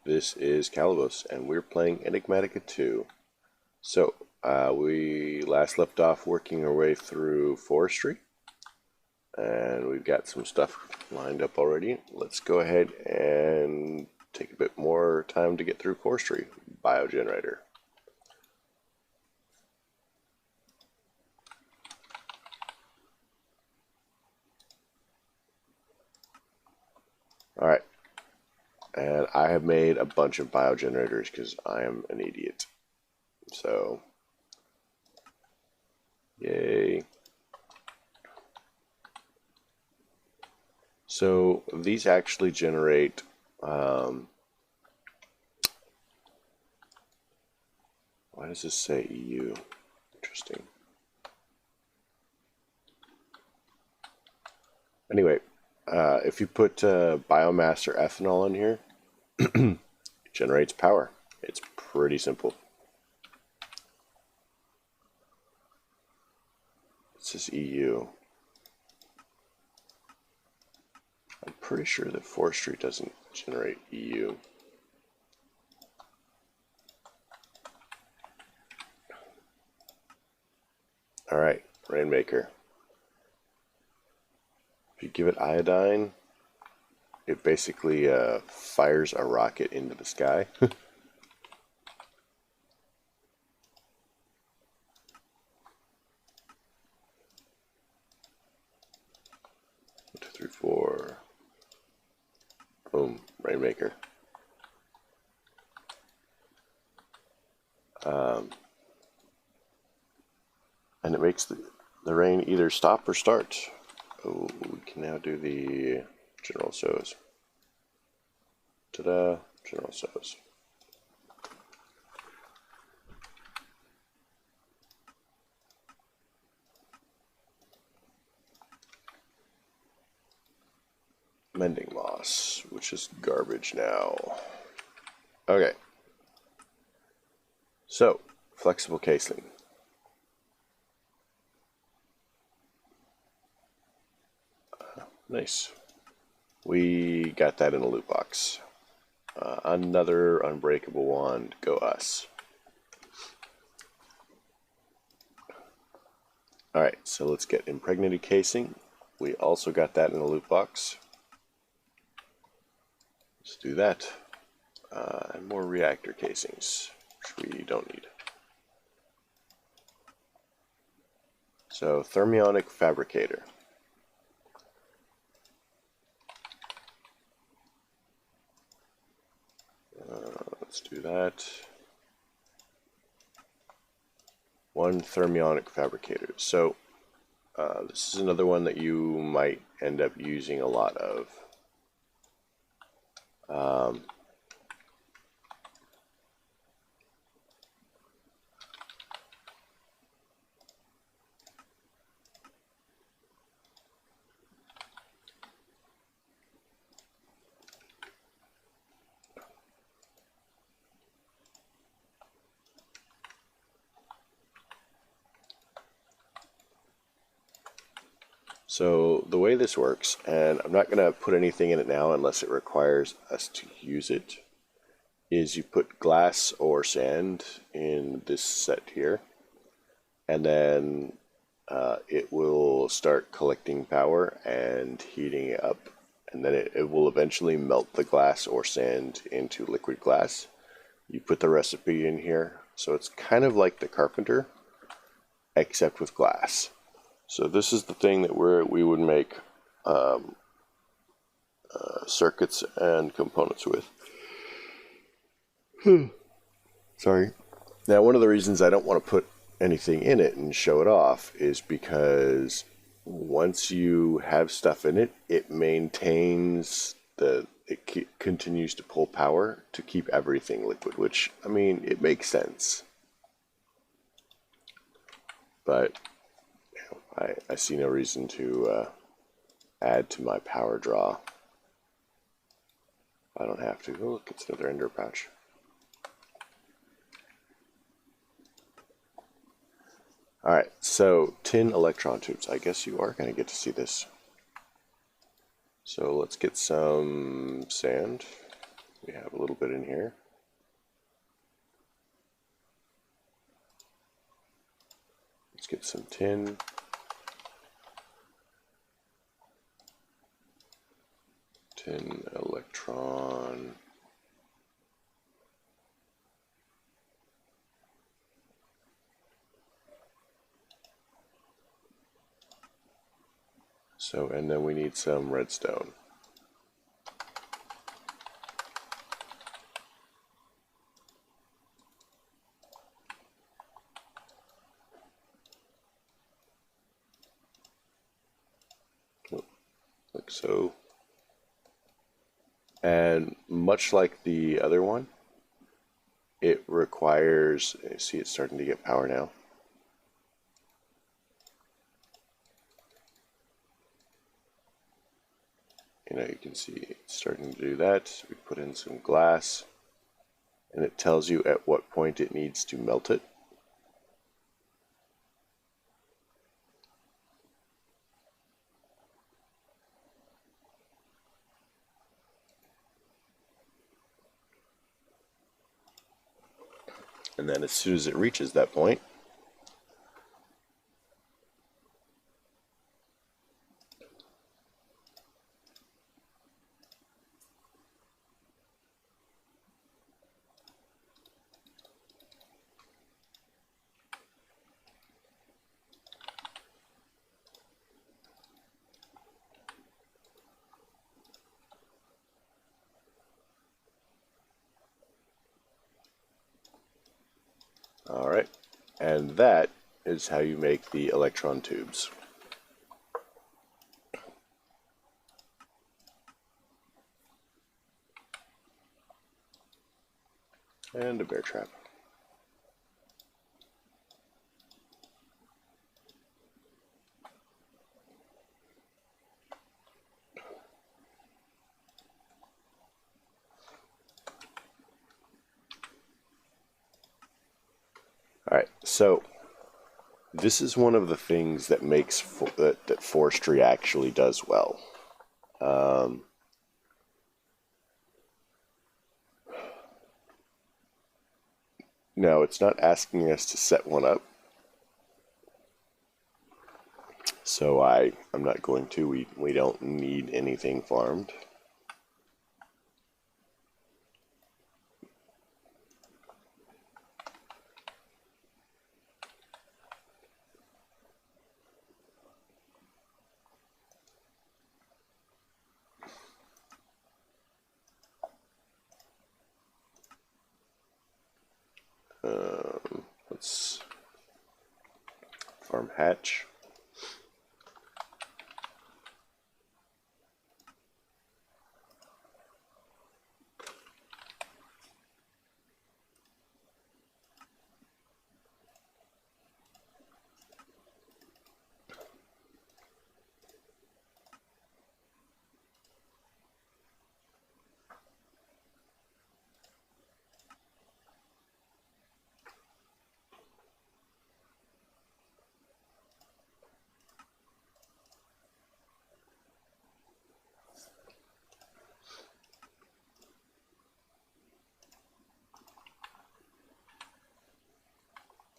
This is Calibos, and we're playing Enigmatica 2. So, we last left off working our way through forestry, and we've got some stuff lined up already. Let's go ahead and take a bit more time to get through forestry. Biogenerator. Alright, and I have made a bunch of biogenerators because I am an idiot. So, yay. So these actually generate why does this say EU? Interesting. Anyway, if you put biomass or ethanol in here, it generates power. It's pretty simple. It says EU. I'm pretty sure that forestry doesn't generate EU. Alright, Rainmaker. If you give it iodine, it basically fires a rocket into the sky. 2, 3, 4. Boom, Rainmaker. And it makes the rain either stop or start. Oh, we can now do the general sows. Ta-da, general sows. Mending moss, which is garbage now. Okay. So, flexible casing. Nice. We got that in a loot box. Another unbreakable wand. Go us. Alright, so let's get impregnated casing. We also got that in a loot box. Let's do that. And more reactor casings, which we don't need. So, thermionic fabricator. Let's do that. One thermionic fabricator. So, this is another one that you might end up using a lot of. So the way this works, and I'm not going to put anything in it now unless it requires us to use it, is you put glass or sand in this set here, and then it will start collecting power and heating it up, and then it will eventually melt the glass or sand into liquid glass. You put the recipe in here, so it's kind of like the carpenter, except with glass. So this is the thing that we would make circuits and components with. Sorry. Now, one of the reasons I don't want to put anything in it and show it off is because once you have stuff in it, it maintains it continues to pull power to keep everything liquid, which, I mean, it makes sense. But I see no reason to add to my power draw. I don't have to. Oh, look, it's another ender pouch. Alright, so tin electron tubes. I guess you are going to get to see this. So let's get some sand. We have a little bit in here. Let's get some tin. Tin electron. So, and then we need some redstone. Like so. And much like the other one, it requires, see it's starting to get power now. You know, you can see it's starting to do that. We put in some glass, and it tells you at what point it needs to melt it. And then as soon as it reaches that point, all right, and that is how you make the electron tubes. And a bear trap. All right, so this is one of the things that makes that forestry actually does well. No, it's not asking us to set one up, so I'm not going to. We don't need anything farmed. Let's farm hatch.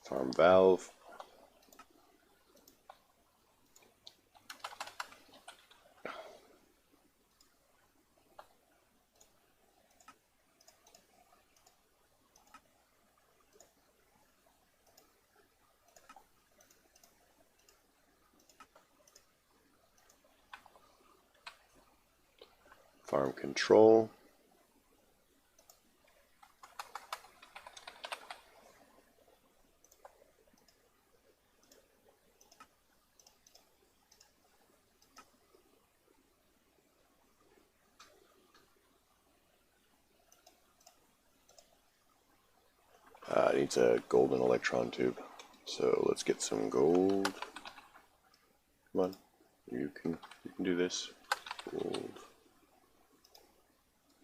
Farm valve. Farm control. It needs a golden electron tube. So let's get some gold. Come on, you can do this. Gold.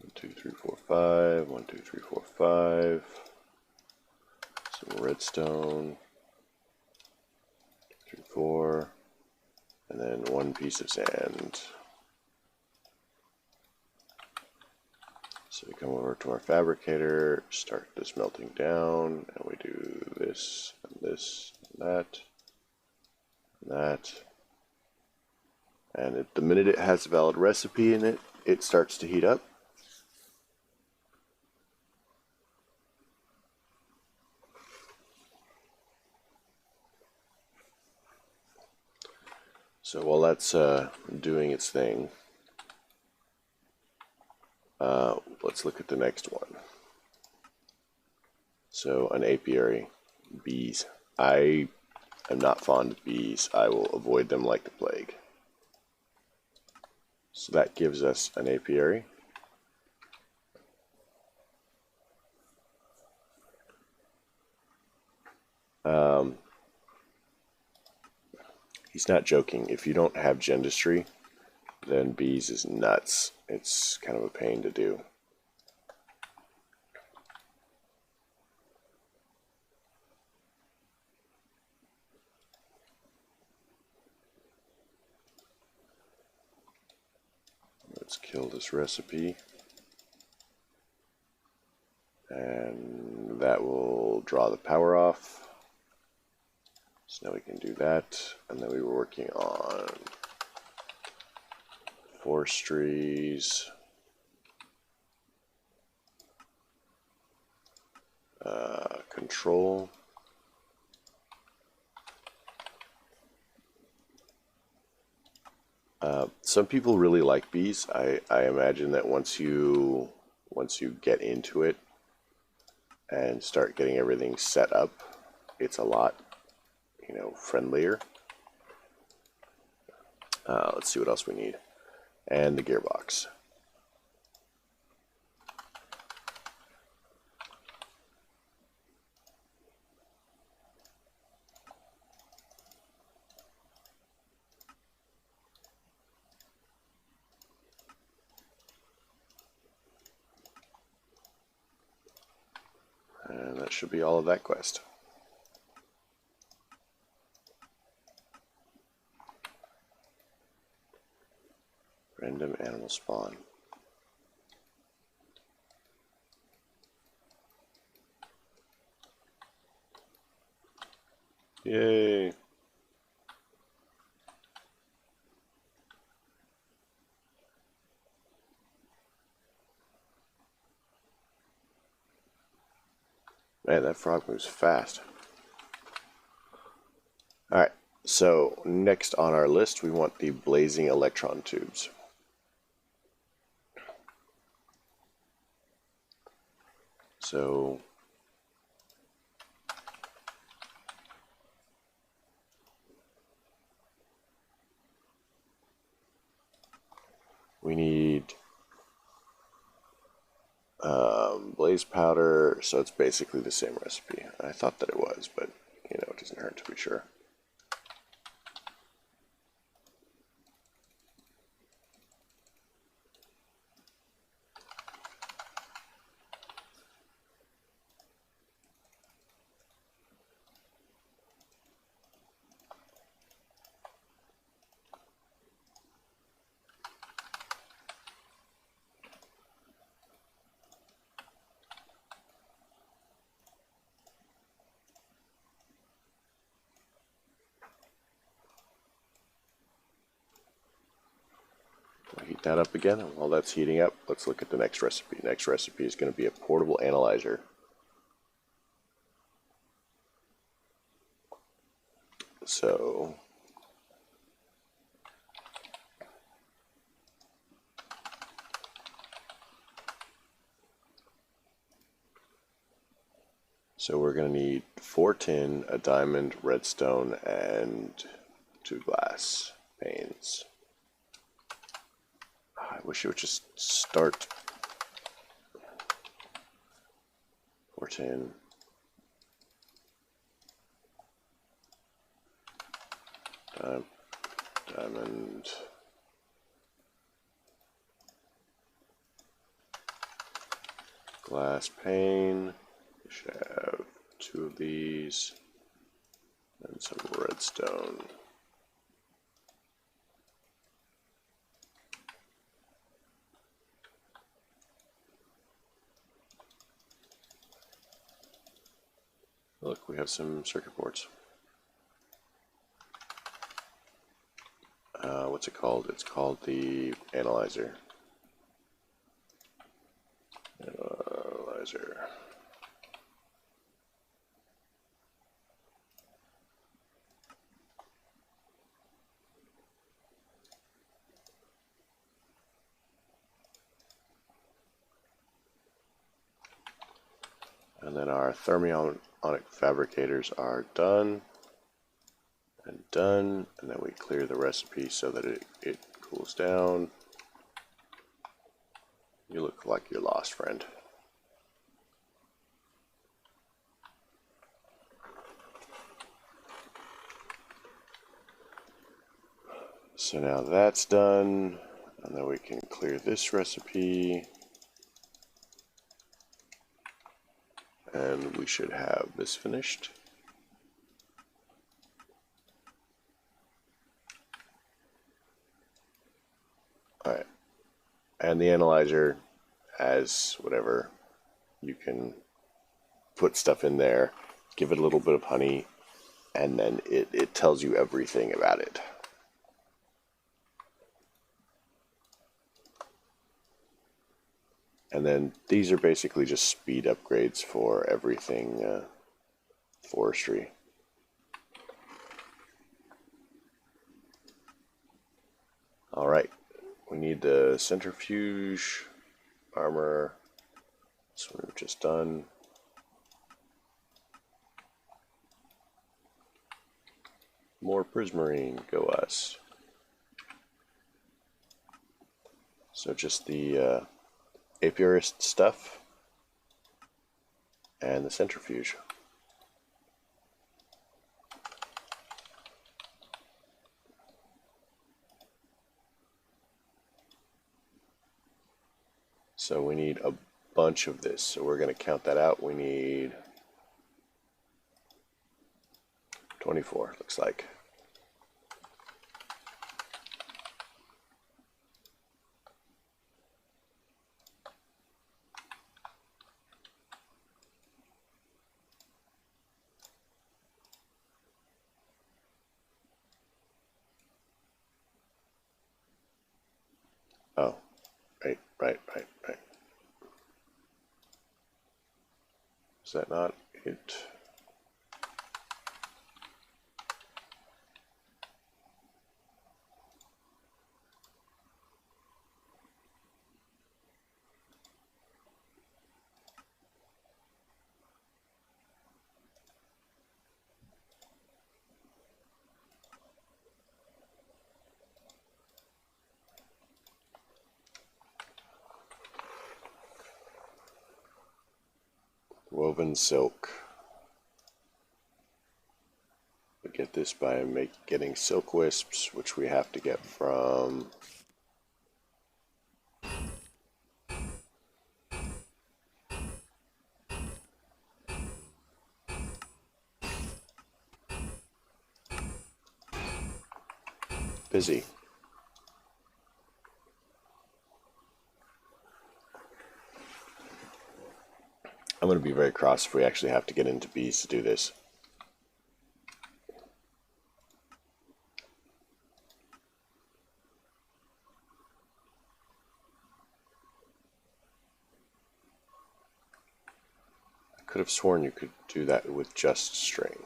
1, 2, 3, 4, 5. 1, 2, 3, 4, 5. Some redstone. 3, 4. And then 1 piece of sand. So we come over to our fabricator, start this melting down, and we do this and this and that and that. And the minute it has a valid recipe in it, it starts to heat up. So while that's doing its thing, let's look at the next one. So an apiary, bees. I am not fond of bees. I will avoid them like the plague. So that gives us an apiary. He's not joking. If you don't have gendistry, then bees is nuts. It's kind of a pain to do. Let's kill this recipe. And that will draw the power off. So now we can do that. And then we were working on forestries, control. Some people really like bees. I imagine that once you get into it and start getting everything set up, it's a lot, friendlier. Let's see what else we need. And the gearbox. And that should be all of that quest. Random animal spawn. Yay! Man, that frog moves fast. Alright, so next on our list we want the blazing electron tubes. So we need blaze powder, so it's basically the same recipe. I thought that it was, but it doesn't hurt to be sure. Heat that up again, and while that's heating up, let's look at the next recipe. Next recipe is going to be a portable analyzer. So we're going to need 4 tin, a diamond, redstone, and 2 glass panes. I wish it would just start. 4 tin. Diamond. Glass pane. We should have 2 of these. And some redstone. Look, we have some circuit boards. What's it called? It's called the analyzer. Analyzer. And then our thermionic fabricators are done. And done, and then we clear the recipe so that it cools down. You look like you're lost, friend. So now that's done, and then we can clear this recipe. And we should have this finished. Alright, and the analyzer has whatever, you can put stuff in there, give it a little bit of honey, and then it tells you everything about it. And then these are basically just speed upgrades for everything forestry. Alright. We need the centrifuge, armor, this one we've just done. More prismarine, go us. So just the apiarist stuff and the centrifuge. So we need a bunch of this. So we're going to count that out. We need 24, looks like. Oh, right. Is that not it? Woven silk. We get this by getting silk wisps, which we have to get from Busy. I'm going to be very cross if we actually have to get into bees to do this. I could have sworn you could do that with just string.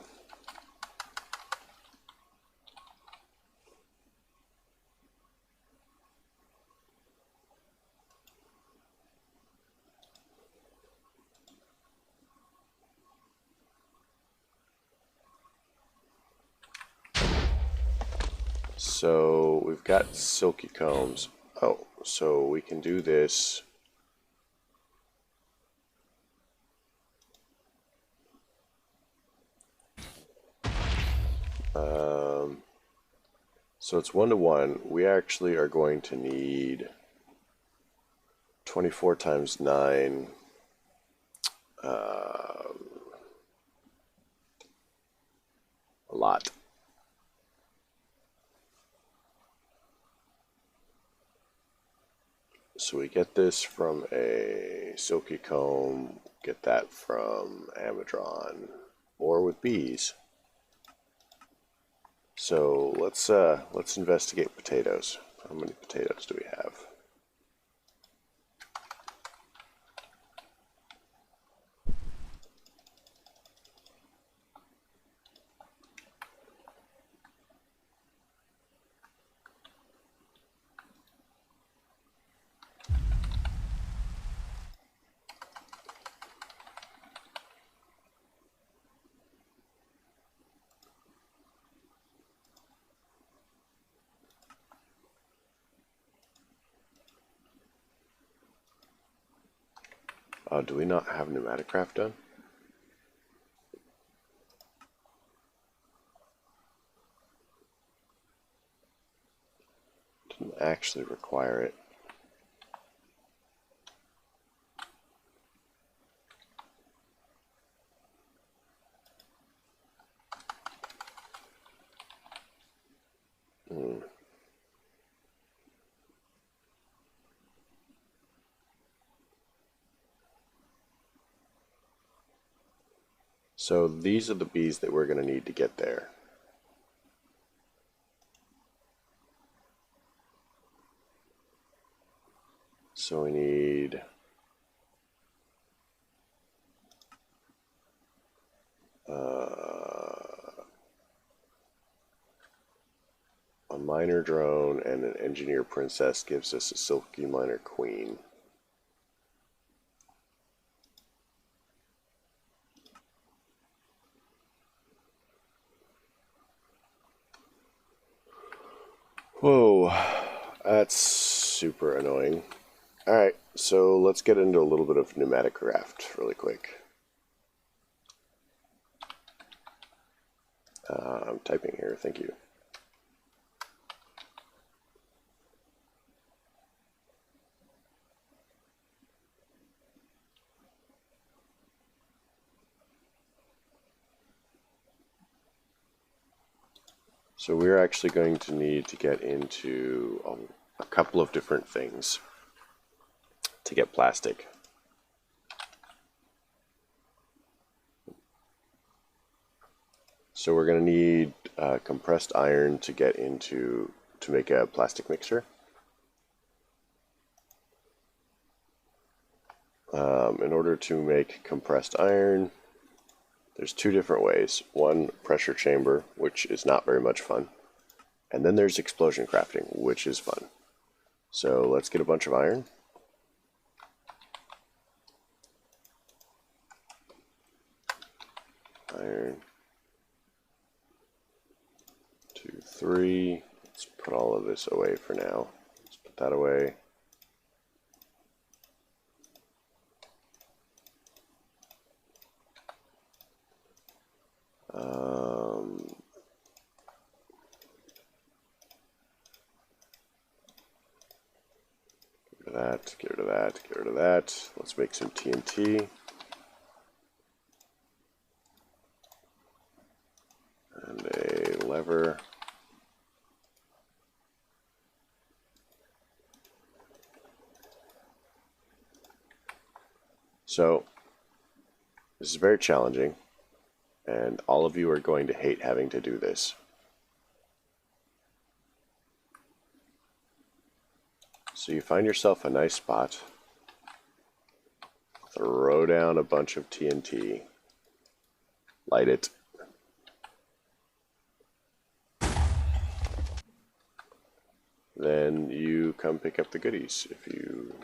So we've got silky combs. Oh, so we can do this. So it's 1-to-1. We actually are going to need 24 times 9. A lot. So we get this from a silky comb, get that from Amadron. or with bees. So let's investigate potatoes. How many potatoes do we have? Do we not have Enigmatica done? Didn't actually require it. So these are the bees that we're going to need to get there. So we need a miner drone, and an engineer princess gives us a silky miner queen. Whoa, that's super annoying. Alright, so let's get into a little bit of Enigmatica really quick. I'm typing here, thank you. So we're actually going to need to get into a couple of different things to get plastic. So we're going to need compressed iron to get into to make a plastic mixer. In order to make compressed iron, there's two different ways. One, pressure chamber, which is not very much fun. And then there's explosion crafting, which is fun. So let's get a bunch of iron. Iron. 2, 3. Let's put all of this away for now. Let's put that away. Get rid of that, get rid of that. Let's make some TNT. And a lever. So, this is very challenging, and all of you are going to hate having to do this. So you find yourself a nice spot, throw down a bunch of TNT, light it, then you come pick up the goodies. If you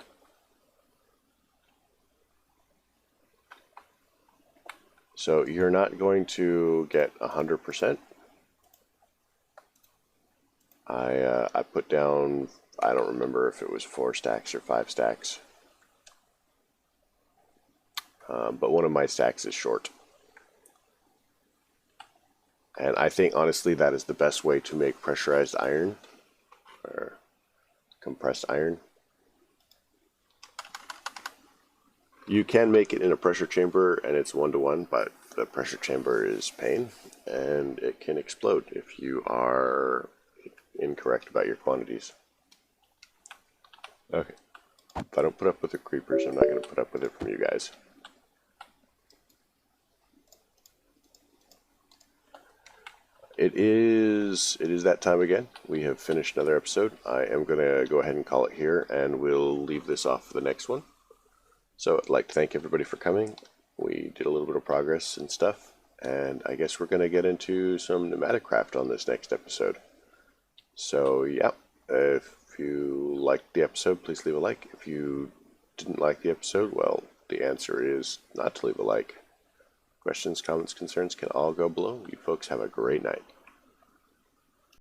So you're not going to get 100%. I put down, I don't remember if it was 4 stacks or 5 stacks. But one of my stacks is short. And I think, honestly, that is the best way to make pressurized iron, or compressed iron. You can make it in a pressure chamber, and it's 1-to-1, but the pressure chamber is pain, and it can explode if you are incorrect about your quantities. Okay. If I don't put up with the creepers, I'm not going to put up with it from you guys. it is that time again. We have finished another episode. I am going to go ahead and call it here, and we'll leave this off for the next one. So I'd like to thank everybody for coming. We did a little bit of progress and stuff, and I guess we're going to get into some pneumatic craft on this next episode. So yeah, if you liked the episode, please leave a like. If you didn't like the episode, well, the answer is not to leave a like. Questions, comments, concerns can all go below. You folks have a great night.